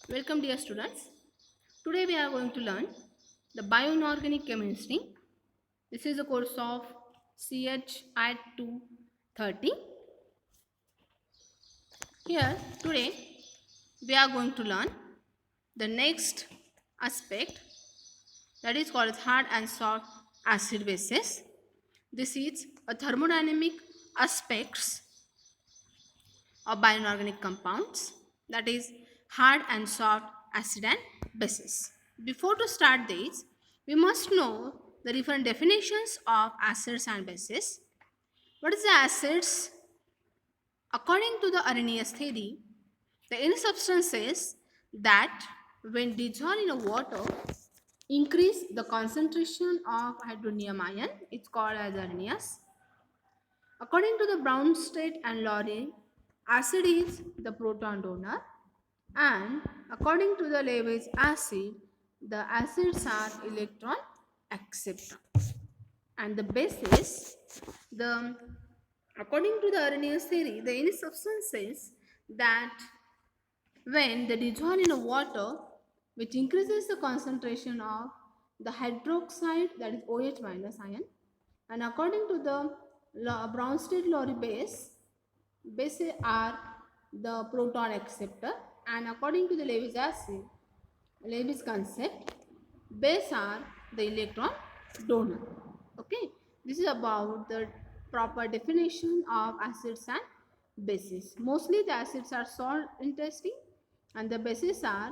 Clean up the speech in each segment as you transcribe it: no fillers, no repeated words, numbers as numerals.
Welcome dear students. Today we are going to learn the bioinorganic chemistry. This is a course of CH 230. Here today we are going to learn the next aspect, that is called hard and soft acid bases. This is a thermodynamic aspects of bioinorganic compounds, that is hard and soft acid and bases. Before to start this, we must know the different definitions of acids and bases. What is the acids? According to the Arrhenius theory, the any substances that when dissolved in a water increase the concentration of hydronium ion, it's called as Arrhenius. According to the Brownstedt and Lowry, acid is the proton donor, and according to the Lewis acid, the acids are electron acceptor. And the basis, the according to the Arrhenius theory, the any substances that when they dissolve in a water, which increases the concentration of the hydroxide, that is OH minus ion, and according to the Brownstedt-Lowry bases are the proton acceptor, and according to the Lewis concept, base are the electron donor. Okay, this is about the proper definition of acids and bases. Mostly the acids are salt in tasting and the bases are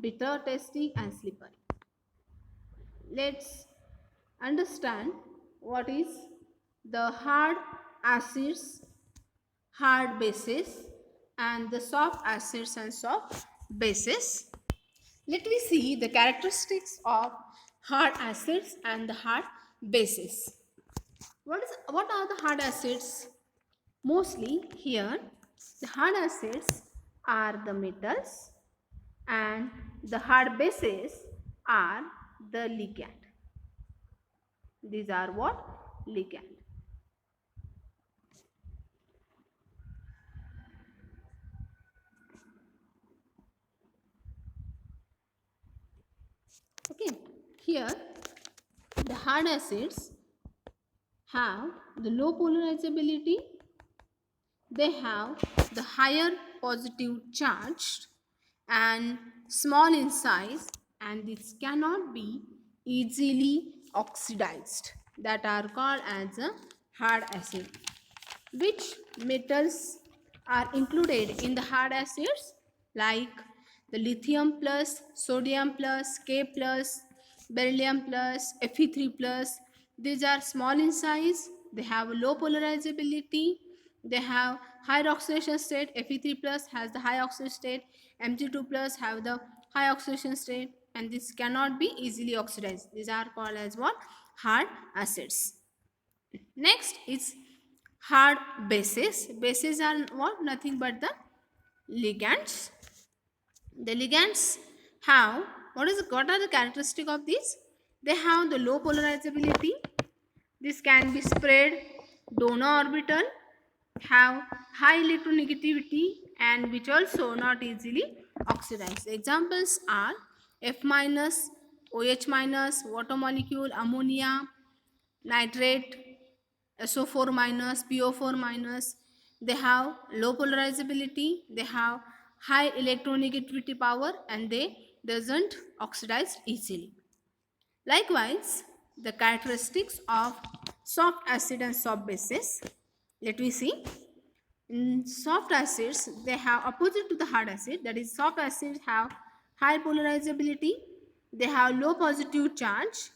bitter tasting and slippery. Let's understand what is the hard acids, hard bases, and the soft acids and soft bases. Let me see the characteristics of hard acids and the hard bases. What are the hard acids? Mostly here the hard acids are the metals and the hard bases are the ligand. These are what? Ligand. Okay, here the hard acids have the low polarizability, they have the higher positive charge and small in size, and this cannot be easily oxidized, that are called as a hard acid. Which metals are included in the hard acids? Like the lithium plus, sodium plus, K plus, beryllium plus, Fe3 plus. These are small in size, they have low polarizability, they have high oxidation state. Fe3 plus has the high oxidation state, Mg2 plus have the high oxidation state, and this cannot be easily oxidized. These are called as what? Hard acids. Next is hard bases. Bases are what? Nothing but the ligands. The ligands have what are the characteristic of these? They have the low polarizability. This can be spread donor orbital, have high electronegativity, and which also not easily oxidized. Examples are F minus, OH minus, water molecule, ammonia, nitrate, SO4 minus, PO4 minus. They have low polarizability, they have high electronegativity power, and they doesn't oxidize easily. Likewise, the characteristics of soft acid and soft bases. Let me see. In soft acids, they have opposite to the hard acid, that is soft acids have high polarizability, they have low positive charge,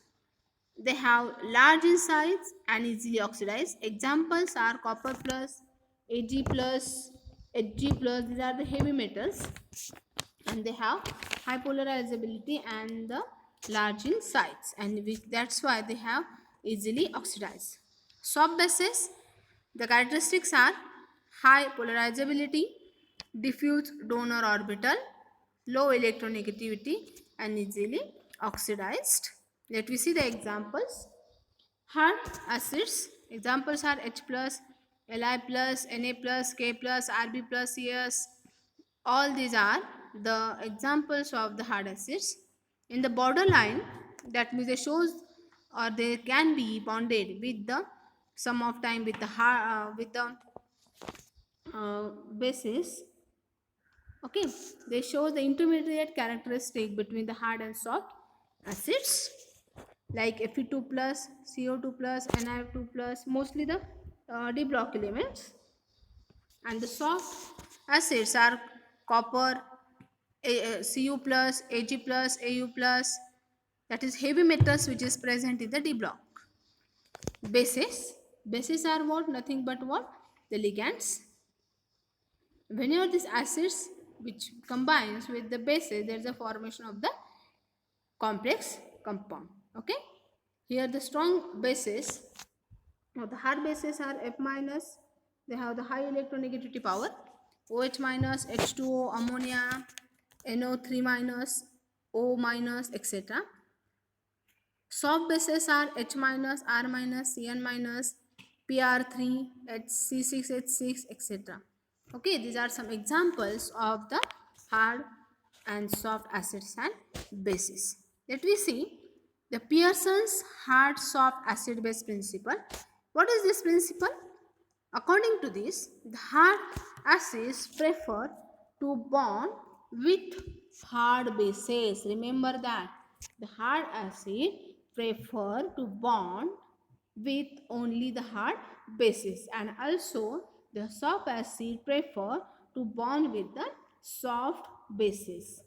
they have large in size and easily oxidized. Examples are copper plus, Ag plus, Hg plus. These are the heavy metals, and they have high polarizability and the large in size, and that's why they have easily oxidized. Soft bases, the characteristics are high polarizability, diffuse donor orbital, low electronegativity, and easily oxidized. Let me see the examples. Hard acids, examples are H plus, Li plus, Na plus, K plus, Rb plus, Cs. All these are the examples of the hard acids. In the borderline, that means they shows or they can be bonded with the sum of time with the bases. Okay, they show the intermediate characteristic between the hard and soft acids like Fe2 plus, CO2 plus, NiF2 plus, mostly the D block elements. And the soft acids are copper, Cu plus, Ag plus, Au plus, that is heavy metals which is present in the D block. Bases are what? Nothing but what? The ligands. Whenever these acids which combines with the bases, there is a formation of the complex compound. Okay, here the strong bases, now the hard bases are F minus, they have the high electronegativity power, OH minus, H2O, ammonia, NO3 minus, O minus, etc. Soft bases are H minus, R minus, Cn minus, Pr3, C6, H6, etc. Okay, these are some examples of the hard and soft acids and bases. Let me see the Pearson's hard soft acid base principle. What is this principle? According to this, the hard acids prefer to bond with hard bases. Remember that the hard acid prefer to bond with only the hard bases, and also the soft acid prefer to bond with the soft bases.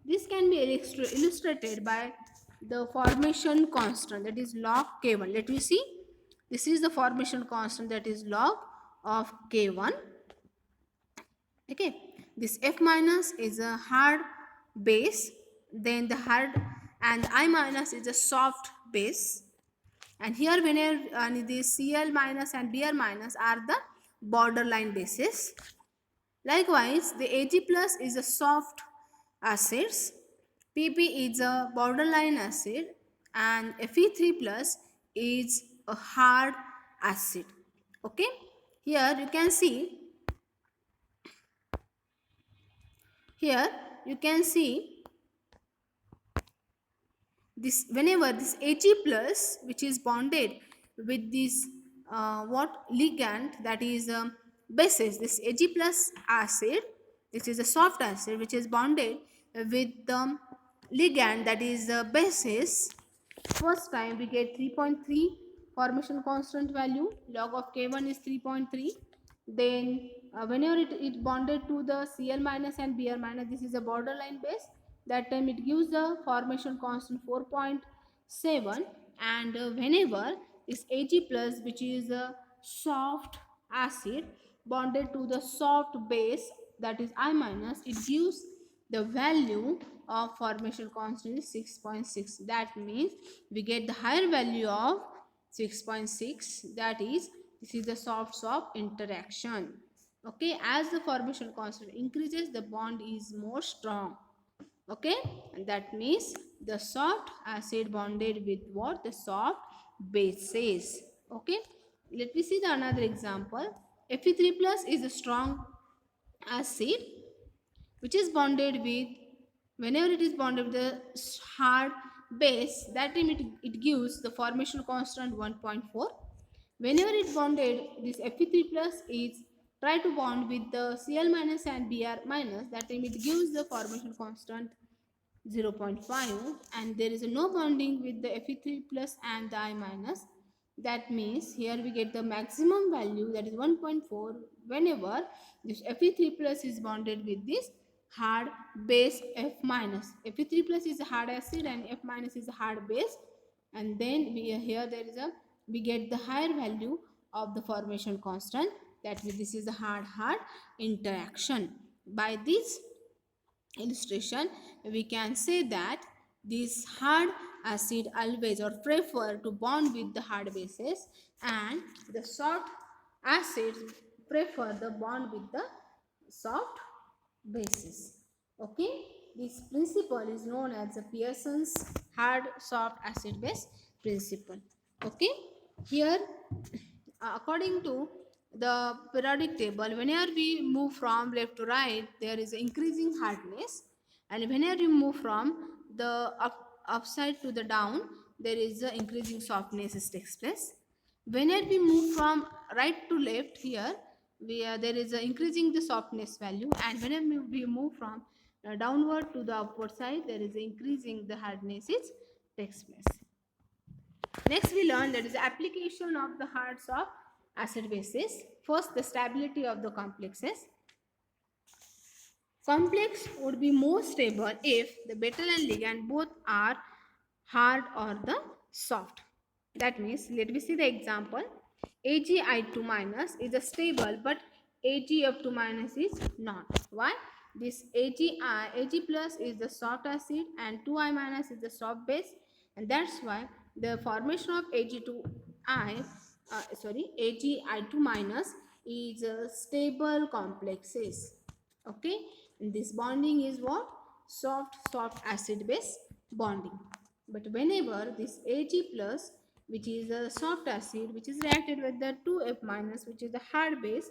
This can be illustrated by the formation constant, that is log K1. Let me see. This is the formation constant, that is log of K1. Okay. This F minus is a hard base. Then the hard and I minus is a soft base. And here whenever the Cl minus and Br minus are the borderline bases. Likewise, the Ag plus is a soft acids, Pp is a borderline acid, and Fe3 plus is a hard acid. Okay, here you can see, here you can see this, whenever this Ag plus which is bonded with this what ligand, that is bases, this Ag plus acid, this is a soft acid which is bonded with the ligand, that is bases, first time we get 3.3 formation constant value, log of K1 is 3.3. Then whenever it bonded to the Cl minus and Br minus, this is a borderline base, that time it gives the formation constant 4.7. And whenever this Ag plus which is a soft acid bonded to the soft base, that is I minus, it gives the value of formation constant is 6.6. That means we get the higher value of 6.6, that is this is the soft interaction. Okay, as the formation constant increases, the bond is more strong. Okay, and that means the soft acid bonded with what? The soft bases. Okay, let me see the another example. Fe3 plus is a strong acid which is bonded with, whenever it is bonded with the hard base, that time it gives the formation constant 1.4. Whenever it bonded, this Fe3 plus is try to bond with the Cl minus and Br minus, that time it gives the formation constant 0.5, and there is no bonding with the Fe3 plus and the I minus. That means here we get the maximum value, that is 1.4, whenever this Fe3 plus is bonded with this hard base F minus. Fe3 plus is a hard acid and F minus is a hard base, and then we here there is a, we get the higher value of the formation constant, that means this is a hard interaction. By this illustration we can say that this hard acid always or prefer to bond with the hard bases, and the soft acids prefer the bond with the soft bases. Okay, this principle is known as the Pearson's hard soft acid base principle. Okay, here according to the periodic table, whenever we move from left to right, there is increasing hardness, and whenever you move from the upside to the down, there is a increasing softness takes place. Whenever we move from right to left here, there is a increasing the softness value, and whenever we move from downward to the upward side, there is a increasing the hardness is takes place. Next, we learn that is the application of the hards of acid bases. First, the stability of the complexes. Complex would be more stable if the metal and ligand both are hard or the soft. That means, let me see the example. AgI2 minus is a stable, but AgF2 minus is not. Why? This Ag plus is the soft acid and 2I minus is the soft base, and that's why the formation of AgI2 minus is a stable complexes. Okay, and this bonding is what? Soft acid base bonding. But whenever this Ag plus, which is a soft acid, which is reacted with the 2F minus, which is the hard base,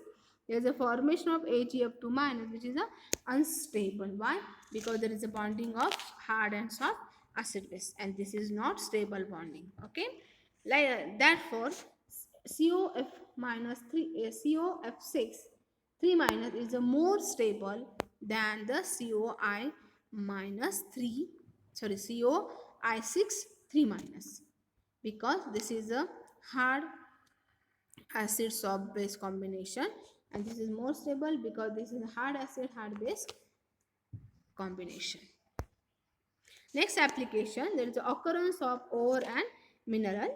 there is a formation of AgF2 minus, which is a unstable. Why? Because there is a bonding of hard and soft acid base, and this is not stable bonding. Okay, therefore COF minus 3 COF6 3 minus is a more stable than the COI minus 3, sorry, COI6 3 minus, because this is a hard acid soft base combination, and this is more stable because this is a hard acid hard base combination. Next application, there is the occurrence of ore and mineral.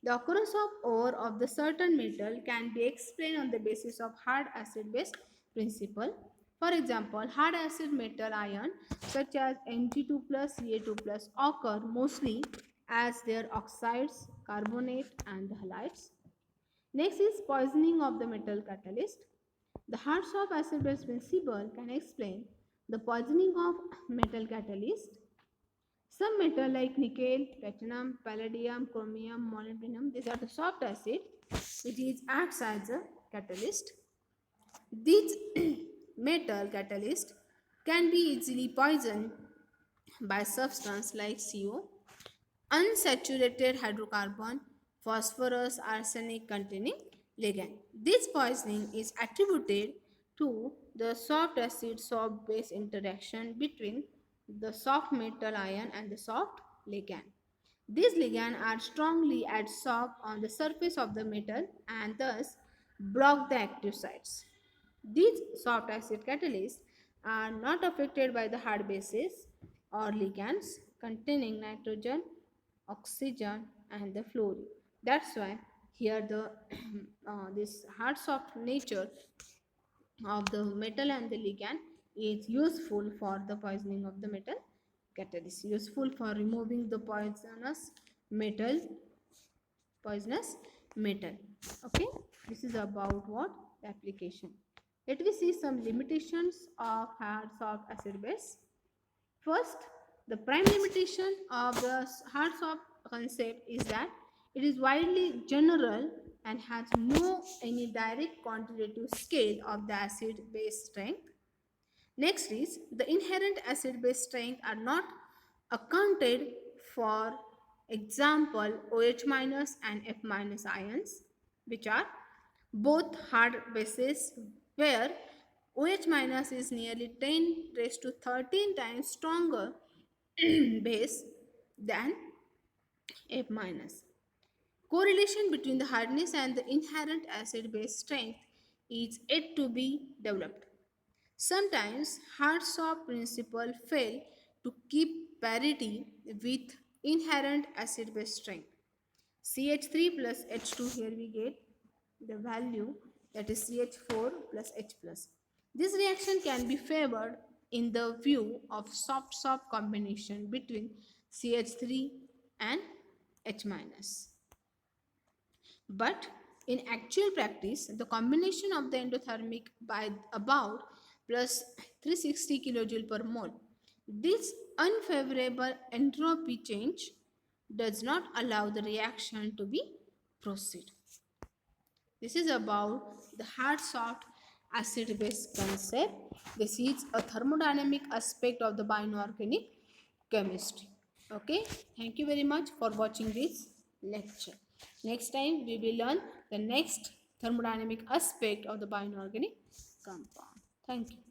The occurrence of ore of the certain metal can be explained on the basis of hard acid base principle. For example, hard acid metal ion such as Mg2 plus Ca2 plus occur mostly as their oxides, carbonate and the halides. Next is poisoning of the metal catalyst. The hard soft acid base principle can explain the poisoning of metal catalyst. Some metal like nickel, platinum, palladium, chromium, molybdenum, these are the soft acid which is acts as a catalyst. These metal catalyst can be easily poisoned by substance like CO, unsaturated hydrocarbon, phosphorus, arsenic containing ligand. This poisoning is attributed to the soft acid soft base interaction between the soft metal ion and the soft ligand. These ligands are strongly adsorbed on the surface of the metal and thus block the active sites. These soft acid catalysts are not affected by the hard bases or ligands containing nitrogen, oxygen and the fluorine. That's why here the this hard soft nature of the metal and the ligand is useful for the poisoning of the metal catalyst, useful for removing the metal poisonous metal. Okay, this is about what? The application. Let me see some limitations of hard soft acid base. First, the prime limitation of the hard soft concept is that it is widely general and has no any direct quantitative scale of the acid base strength. Next is the inherent acid base strength are not accounted for, example OH minus and F minus ions, which are both hard bases, where OH minus is nearly 10 raised to 13 times stronger base than F minus. Correlation between the hardness and the inherent acid base strength is yet to be developed. Sometimes hard soft principle fail to keep parity with inherent acid base strength. CH3 plus H2, here we get the value, that is CH4 plus H plus. This reaction can be favored in the view of soft combination between CH3 and H minus. But in actual practice, the combination of the endothermic by about plus 360 kJ per mole, this unfavorable entropy change does not allow the reaction to be proceed. This is about the hard soft acid base concept. This is a thermodynamic aspect of the bioinorganic chemistry. Okay, thank you very much for watching this lecture. Next time we will learn the next thermodynamic aspect of the bioinorganic compound. Thank you.